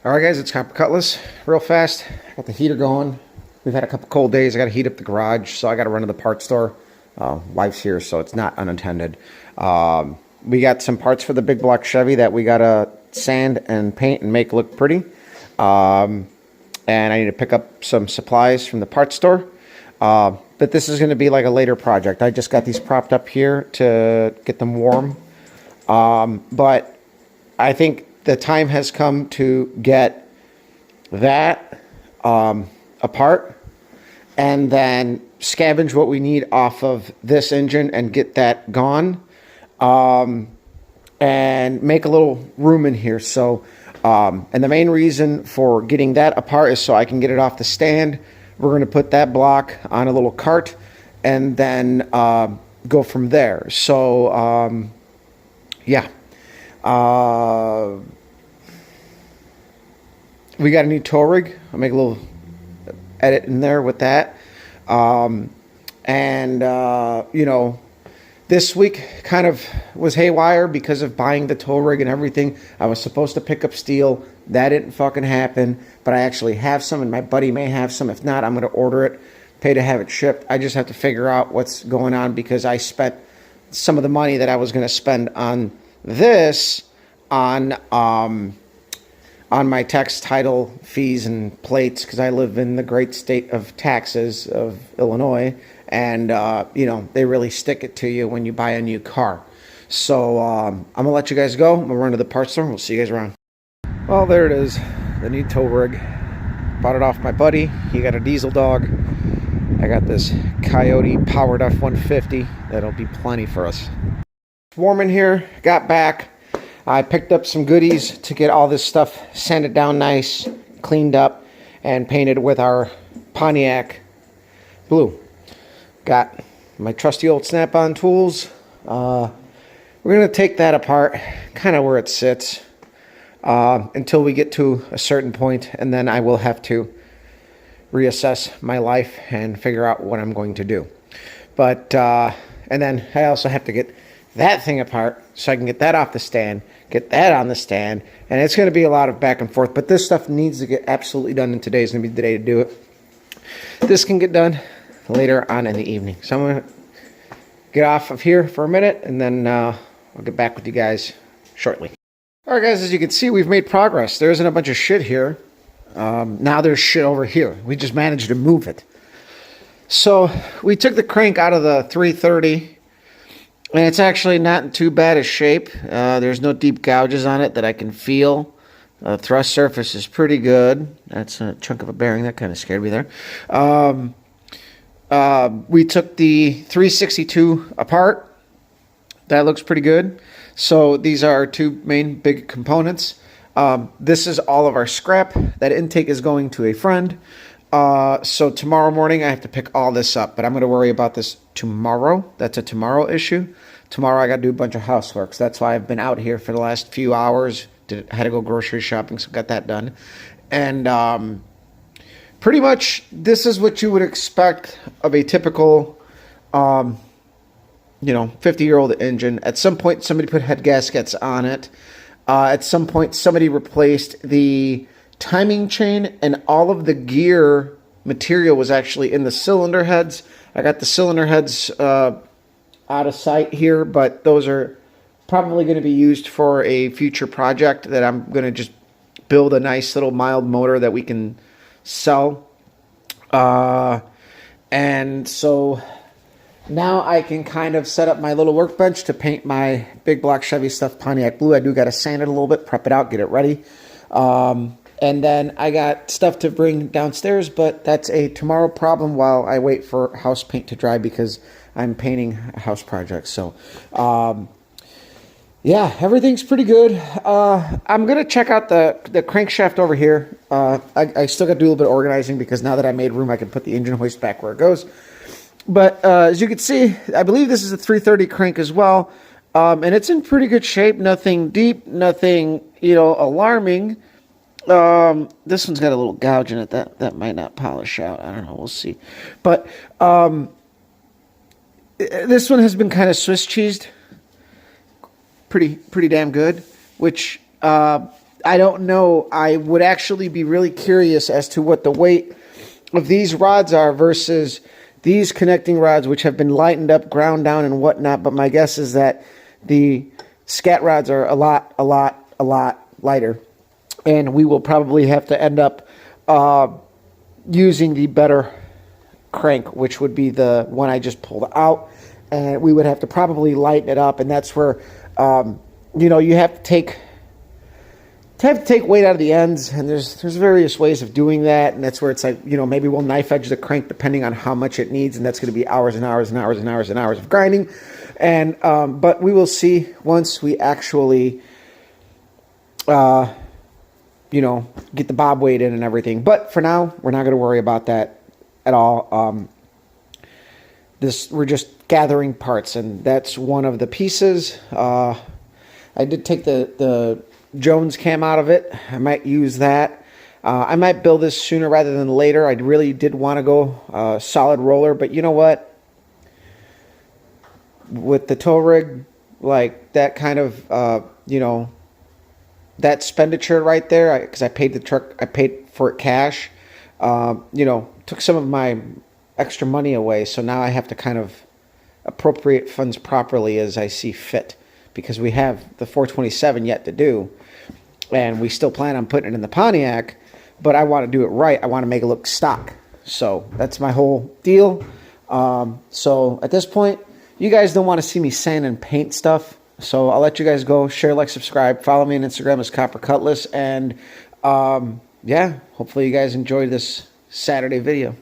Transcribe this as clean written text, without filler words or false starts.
All right, guys, it's Copper Cutlass. Real fast, got the heater going. We've had a couple cold days. I got to heat up the garage, so I got to run to the parts store. Wife's here, so it's not unattended. We got some parts for the big block Chevy that we got to sand and paint and make look pretty. And I need to pick up some supplies from the parts store. But this is going to be like a later project. I just got these propped up here to get them warm. But I think the time has come to get that apart and then scavenge what we need off of this engine and get that gone, and make a little room in here. So, and the main reason for getting that apart is so I can get it off the stand. We're going to put that block on a little cart and then go from there. So, yeah. We got a new tow rig. I'll make a little edit in there with that. You know, this week kind of was haywire because of buying the tow rig and everything. I was supposed to pick up steel. That didn't fucking happen, but I actually have some, and my buddy may have some. If not, I'm going to order it, pay to have it shipped. I just have to figure out what's going on because I spent some of the money that I was going to spend on this on my tax title fees and plates because I live in the great state of taxes of Illinois, and you know, they really stick it to you when you buy a new car. So I'm gonna let you guys go. I'm gonna run to the parts store. We'll see you guys around. Well, there it is, the new tow rig. Bought it off my buddy. He got a diesel dog. I got this Coyote powered F-150. That'll be plenty for us. Warm in here. Got back. I picked up some goodies to get all this stuff sanded down nice, cleaned up, and painted with our Pontiac blue. Got my trusty old Snap-on tools. We're going to take that apart, kind of where it sits, until we get to a certain point, and then I will have to reassess my life and figure out what I'm going to do. But, and then I also have to get that thing apart so I can get that off the stand, get that on the stand, and it's going to be a lot of back and forth, but this stuff needs to get absolutely done, and today's going to be the day to do it. This can get done later on in the evening. So I'm going to get off of here for a minute, and then I'll get back with you guys shortly. Alright guys, as you can see, we've made progress. There isn't a bunch of shit here. Now there's shit over here. We just managed to move it. So we took the crank out of the 330, and it's actually not in too bad a shape. There's no deep gouges on it that I can feel. The thrust surface is pretty good. That's a chunk of a bearing. That kind of scared me there. We took the 362 apart. That looks pretty good. So these are our two main big components. This is all of our scrap. That intake is going to a friend. So tomorrow morning I have to pick all this up, but I'm going to worry about this tomorrow. That's a tomorrow issue. Tomorrow I got to do a bunch of housework. So that's why I've been out here for the last few hours. I had to go grocery shopping, so got that done. And pretty much this is what you would expect of a typical, you know, 50-year-old engine. At some point somebody put head gaskets on it. At some point somebody replaced the timing chain, and all of the gear material was actually in the cylinder heads. I got the cylinder heads out of sight here, but those are probably going to be used for a future project that I'm going to just build a nice little mild motor that we can sell. And so now I can kind of set up my little workbench to paint my big block Chevy stuff Pontiac blue. I do got to sand it a little bit, prep it out, get it ready. And then I got stuff to bring downstairs, but that's a tomorrow problem while I wait for house paint to dry because I'm painting a house project. So, yeah, everything's pretty good. I'm going to check out the crankshaft over here. I still got to do a little bit of organizing because now that I made room, I can put the engine hoist back where it goes. But as you can see, I believe this is a 330 crank as well. And it's in pretty good shape. Nothing deep, nothing, you know, alarming. This one's got a little gouge in it that might not polish out. I don't know. We'll see. But this one has been kind of Swiss cheesed. Pretty damn good. Which I don't know. I would actually be really curious as to what the weight of these rods are versus these connecting rods, which have been lightened up, ground down, and whatnot. But my guess is that the scat rods are a lot lighter. And we will probably have to end up using the better crank, which would be the one I just pulled out. And we would have to probably lighten it up. And that's where, you know, you have to take weight out of the ends, and there's various ways of doing that, and that's where it's like, you know, maybe we'll knife edge the crank depending on how much it needs, and that's going to be hours and hours and hours and hours and hours of grinding, and but we will see once we actually, you know, get the bob weight in and everything. But for now, we're not going to worry about that at all. We're just gathering parts, and that's one of the pieces. I did take the Jones cam out of it. I might use that. I might build this sooner rather than later. I really did want to go solid roller, but you know what? With the tow rig, like that kind of, you know, that expenditure right there, because I paid the truck, I paid for it cash, you know, took some of my extra money away. So now I have to kind of appropriate funds properly as I see fit, because we have the 427 yet to do. And we still plan on putting it in the Pontiac, but I want to do it right. I want to make it look stock. So that's my whole deal. So at this point, you guys don't want to see me sand and paint stuff. So I'll let you guys go. Share, like, subscribe. Follow me on Instagram as Copper Cutlass. And yeah, hopefully you guys enjoyed this Saturday video.